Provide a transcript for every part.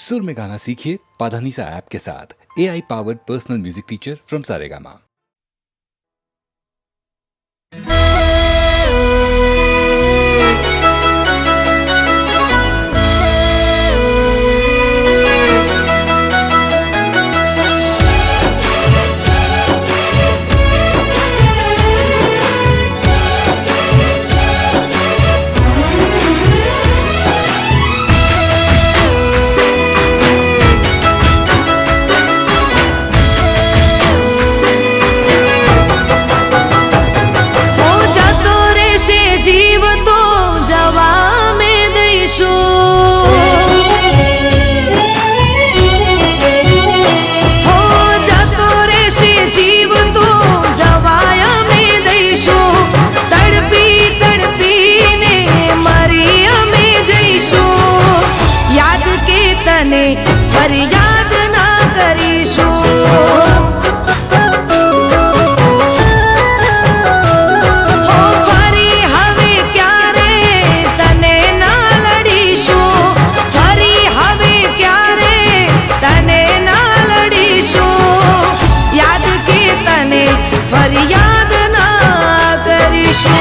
सुर में गाना सीखिए पाधानीसा ऐप के साथ। AI powered personal music teacher from Saregama. फरियाद ना करीशो हो फरी हवे क्यारे तने ना लड़ीशो फरी हवे क्यारे तने ना लड़ीशो याद के तने फरियाद ना करीशो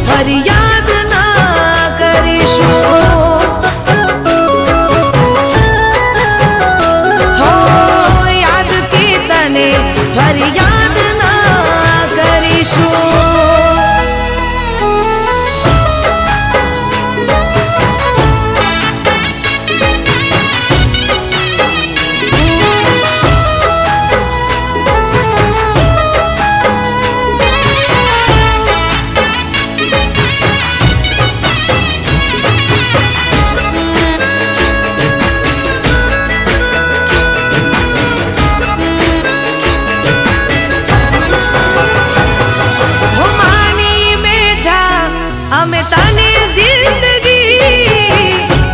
फरियाद ना करीशो हो याद के तने फरियाद ना करीशो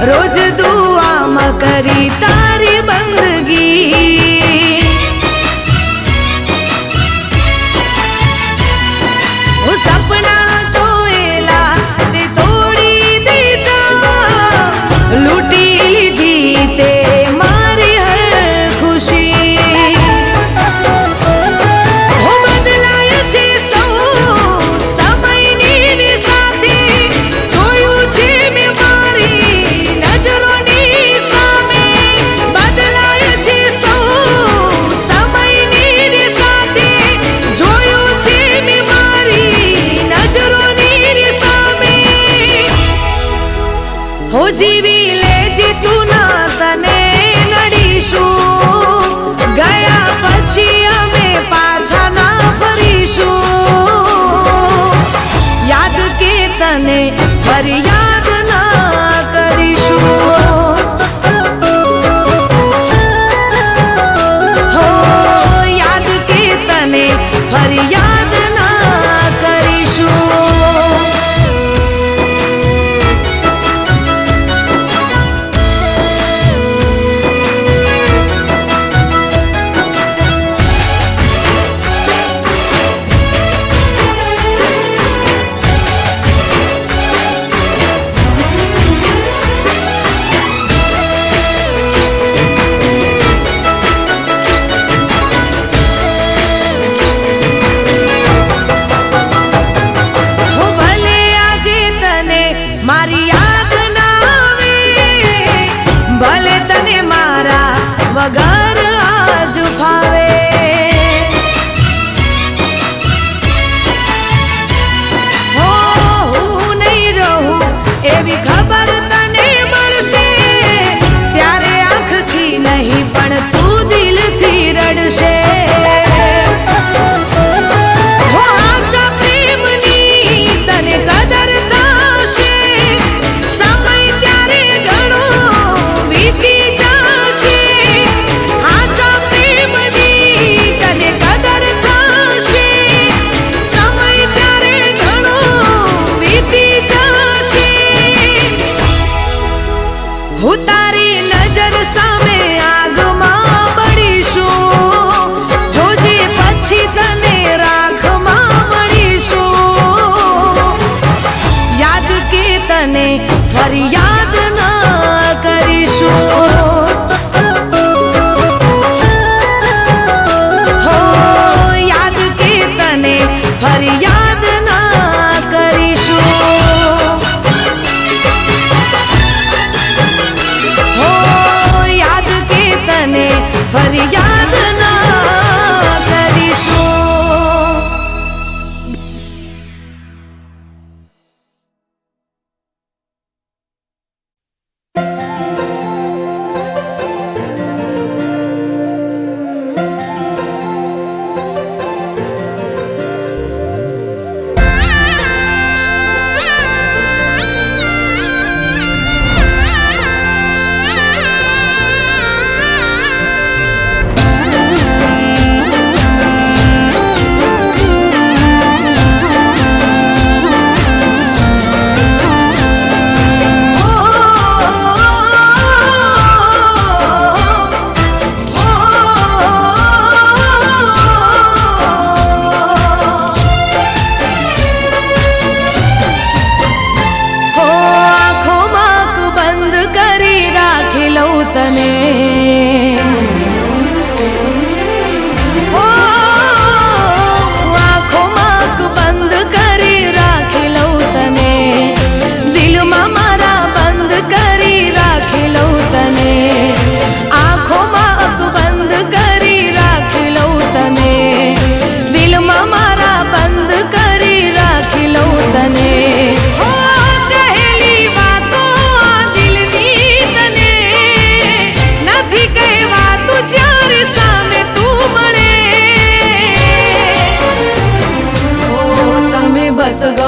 रोज दुआ म करी तारी बंदगी वो सपना जोएला ते तोड़ी देता लूटी दी ते मारी हर खुशी हो बदलाय छे सौ समय नी साथे जोयू छे में मारी हो जीवी ले जीतू ना तने नड़ीशू गया पछी अमे पाछा ना फरीशू याद के तने फरियाद ना करीशू हो याद के तने फरियाद ना करीशू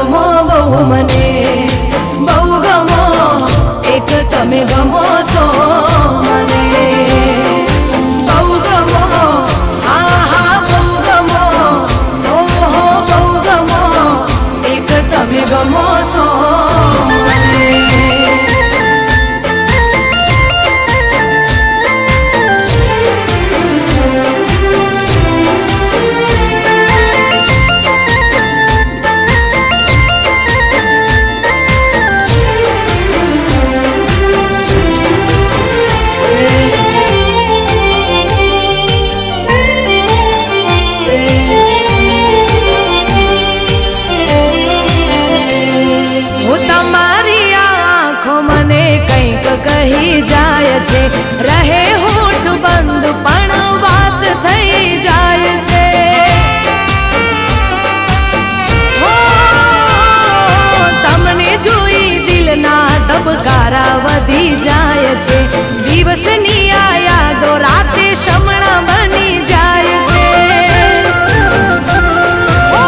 ગમો બહુ મને, બહુ ગમો, એક તમે ગમો છો મને. બહુ ગમો, હા હા બહુ ગમો, ઓહો બહુ ગમો, એક તમે ગમો છો મને. કહી જાય છે, રહે હોઠ બંધ પણ વાત થઈ જાય છે. હો તમને જોઈ દિલના ધબકારા વધી જાય છે. દિવસની આ યાદો રાતે શમણા બની જાય છે. હો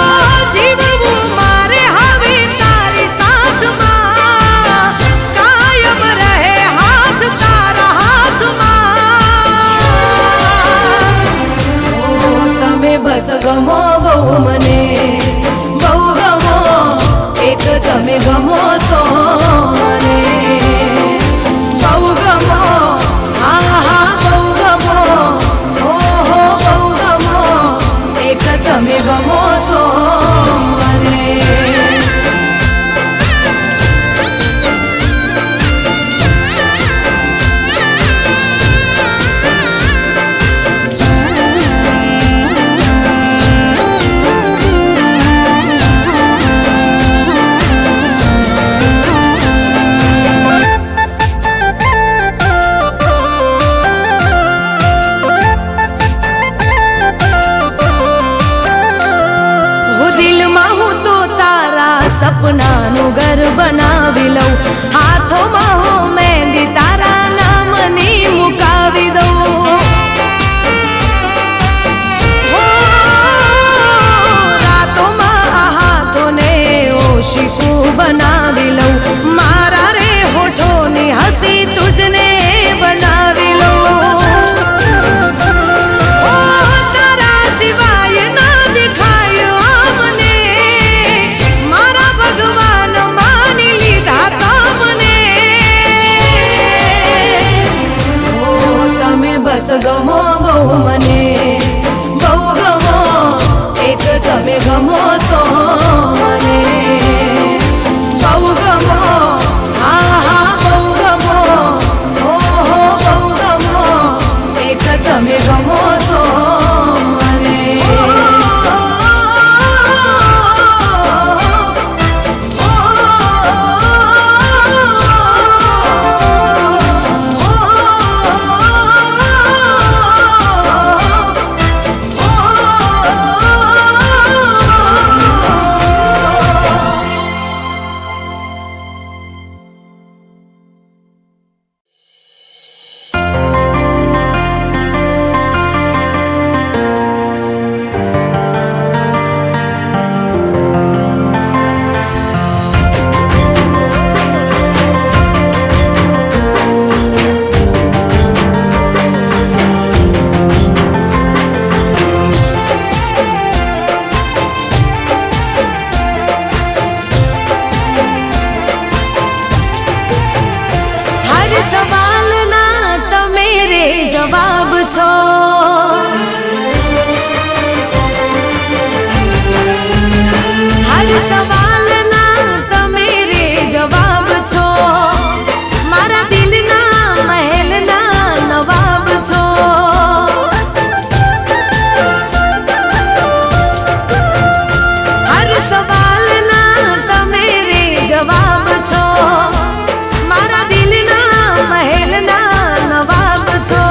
જીવવું મારે હવે તારી સાથમાં, કાયમ રહે હાથ તારા હાથમાં. ઓ તમે બસ ગમો બહુ મને, બહુ ગમો, એક તમે ગમો છો મને. બહુ ગમો, હા હા બહુ ગમો, ઓહો બહુ ગમો, એક તમે ગમો છો મને. સપનાનું ઘર બનાવી લઉં, હાથોમાં હું મહેંદી તારા નામની મુકાવી દઉં. હો રાતોમાં આ હાથોને ઓશિકું બનાવી લઉં, મારા રે હોઠોની હસી તુજને બનાવી લઉં. ઓ તારા સિવાય ના દેખાય મને, ભગવાન માની લીધા તમને. ઓ તમે બસ ગમો બહુ મને, બહુ ગમો, એક તમે ગમો છો મને. બહુ ગમો, હા હા બહુ ગમો, ઓહો બહુ ગમો, એક તમે ગમો છો મને. સવાલના તમે રે જવાબ છો, હર સવાલના તમે રે જવાબ છો, મારા દિલના મહેલના નવાબ છો. હર સવાલના તમે રે જવાબ છો, મારા દિલના મહેલના નવાબ છો.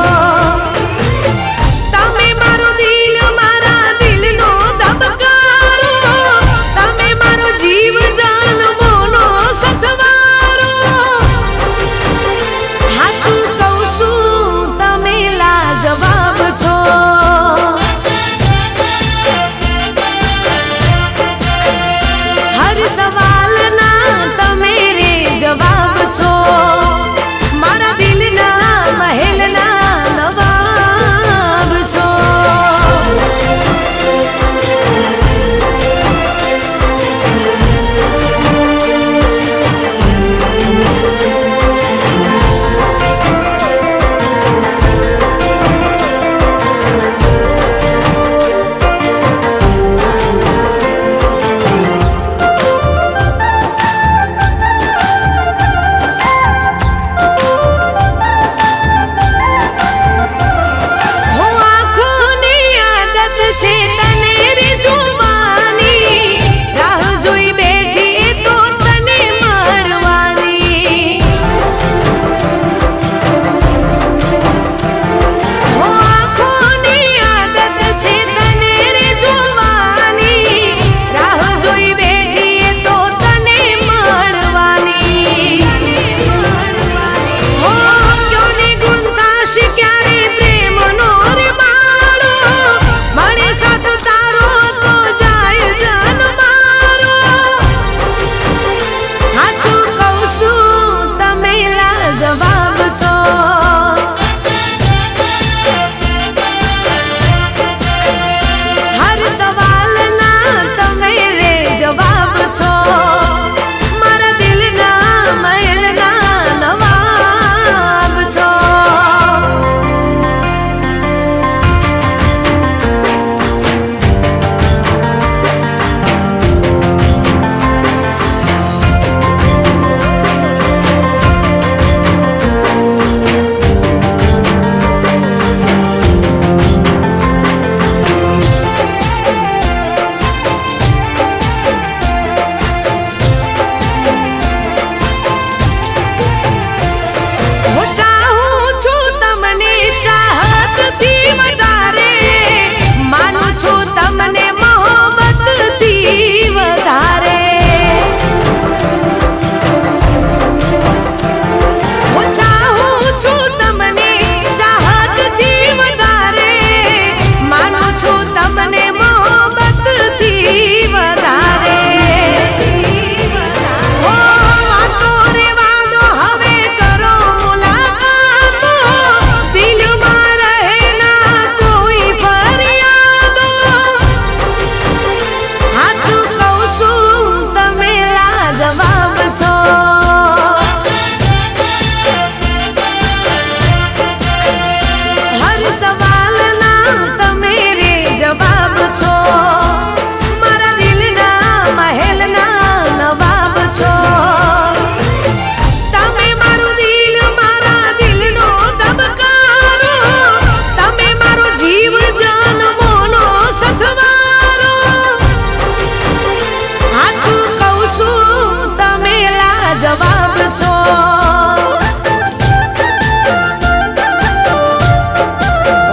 છો.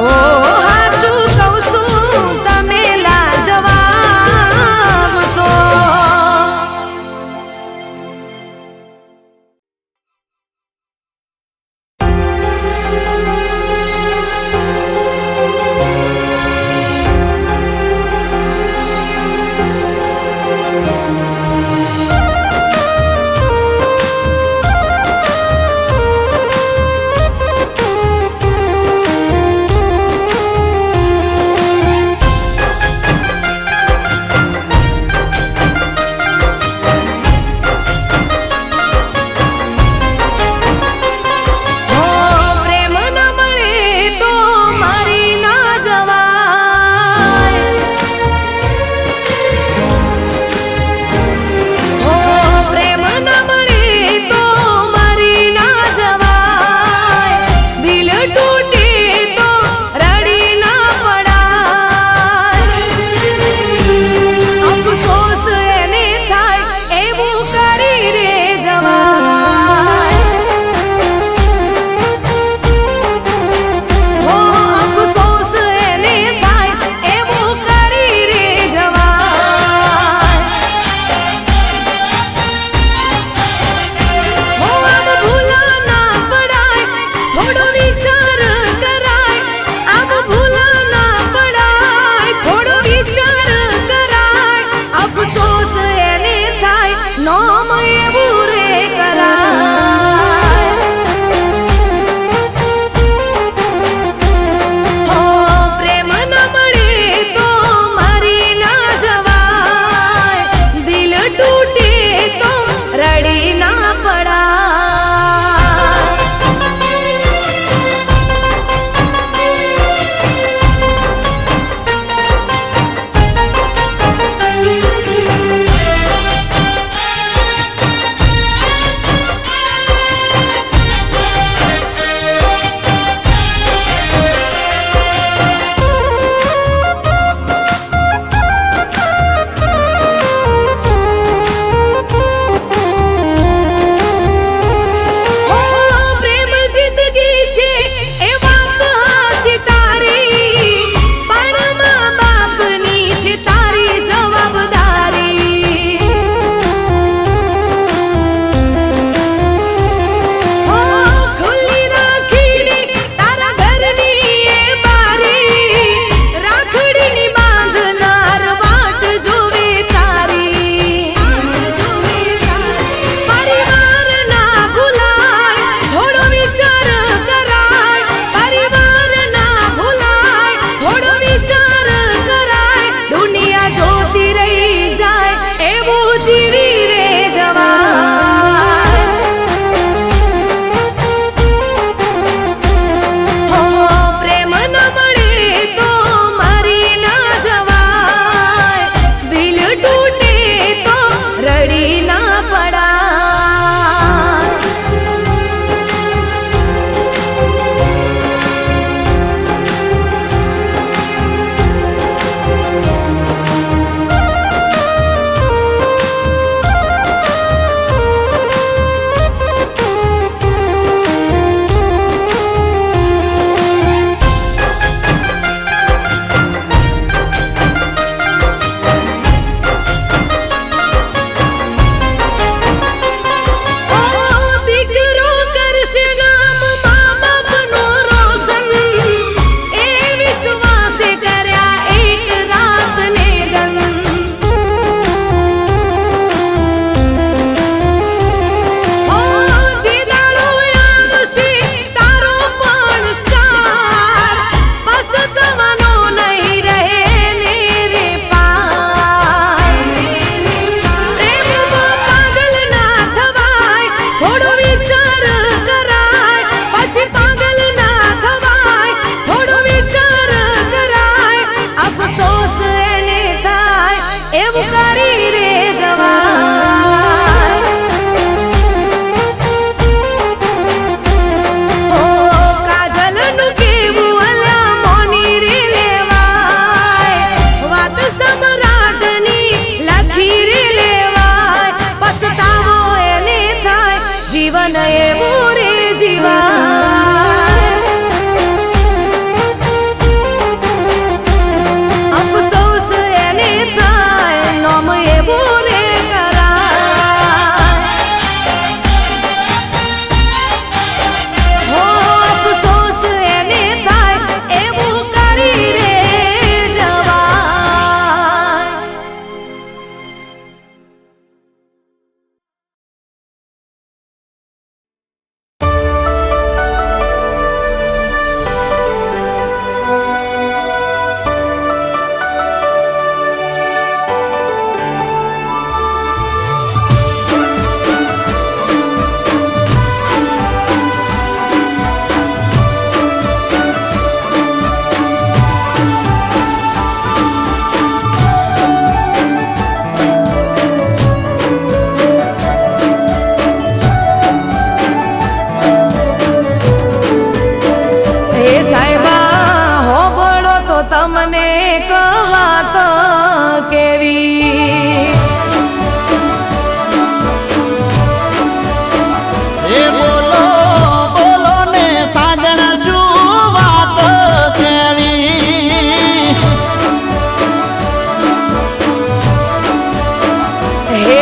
ઓ હાચું કહું છું તમે લાજવાબ છો.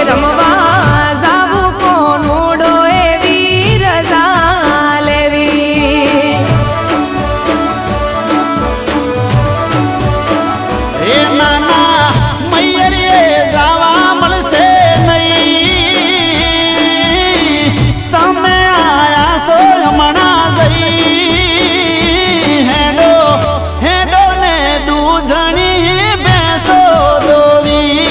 રમવા જાવું કોનુડો એવી રજા લેવી. એ નાના મૈયરે ગાવા મળશે નહીં, તમે આયા છો હમણાં જઈ. હેડો હેડો ને દૂધણી બેસો દોવી.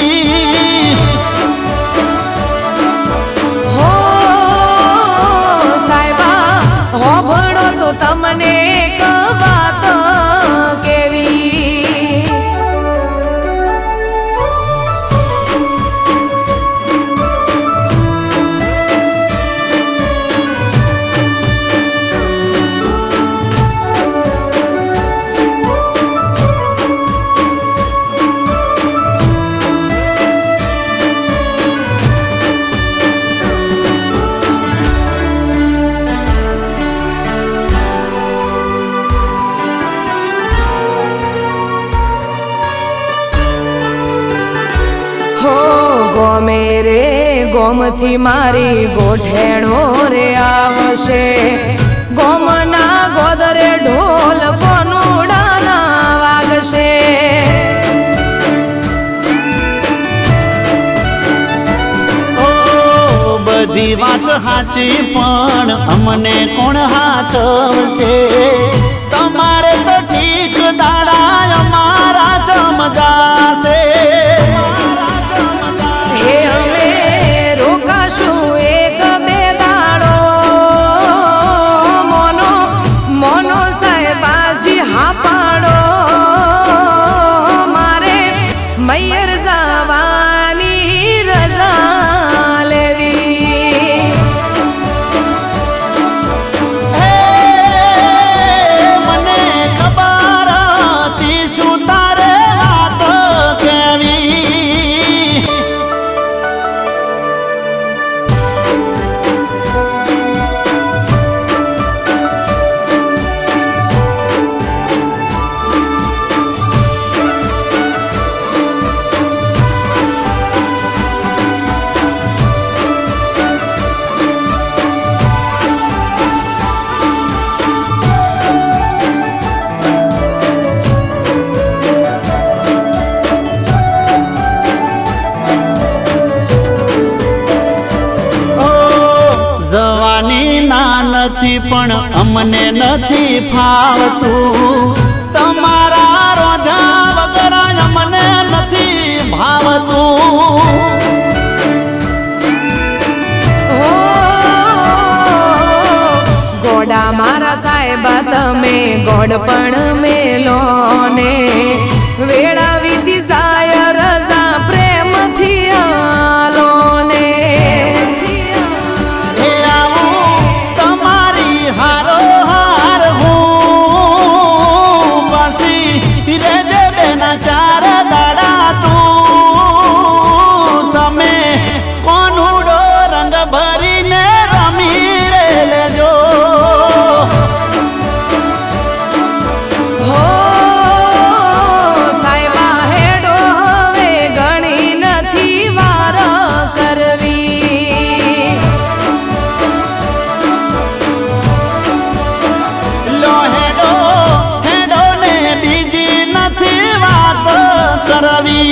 હો સાહેબા હોભળો તો તમને એક વાત કેવી. હો ગોમે રે ગોમથી મારી ગોઠેણો રે આવશે. ગોમના ગોદરે ઢોલ કોનુડાના વાગશે. ઓ બધી વાત સાચી પણ અમને કોણ હાચવશે? તમારે તો ઠીક દાડા અમારા જમજાશે. હે અમે રોકાશું એક બે દાડો. મોનો મોનો સાહેબાજી હા પાડો. મારે મૈયર જવાની રજા લેવી. હે મને ખબર હતી શું તારે વાત કેવી. જવાની ના નથી પણ અમને નથી ફાવતું. તમારા રોધા વગર અમને નથી ભાવતું. હો ગોડા મારા સાહેબા તમે ગોડ પણ મેલો ને વેળા વિધિ જાય રજા પ્રેમથી આલો ને. હે આવું તમારી હારો હાર હું પાછી રેજે બેના ચાર દાડા તું. તમે કોનુડો રંગ ભરીને રમી રે લેજો. હો સાહેબા હેડો હવે ઘણી નથી વાર કરવી. લો હેડો હેડો ને બીજી નથી વાત કરવી.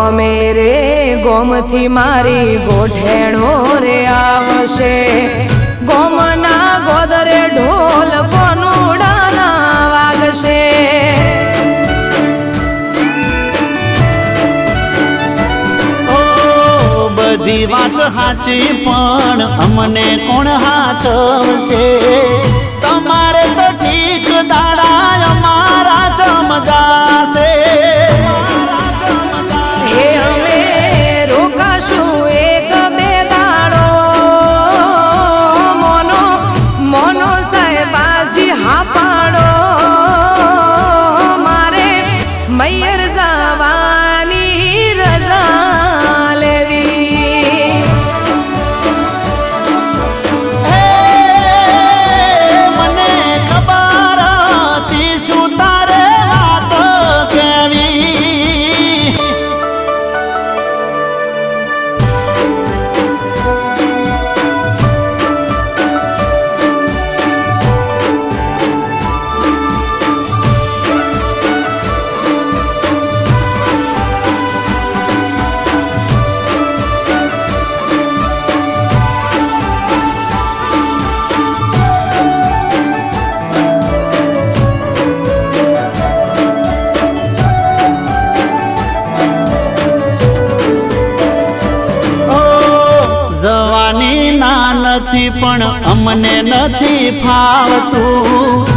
ગોમે રે ગોમથી મારી ગોઠેણો રે આવશે ગોમના ગોદરે ઢોલ કોનુડાના વાગશે બધી વાત સાચી પણ અમને કોણ હાચવશે તમારે તો ઠીક દાડા અમારા જમજાશે હે અમે રોકાશું એક બે દાડો મોનો મોનો સાહેબાજી હા પાડો મારે મૈયર જવાની રજા લેવી મને ખબર હતી શું તારે વાત કેવી જવાની ના નથી પણ અમને નથી ફાવતું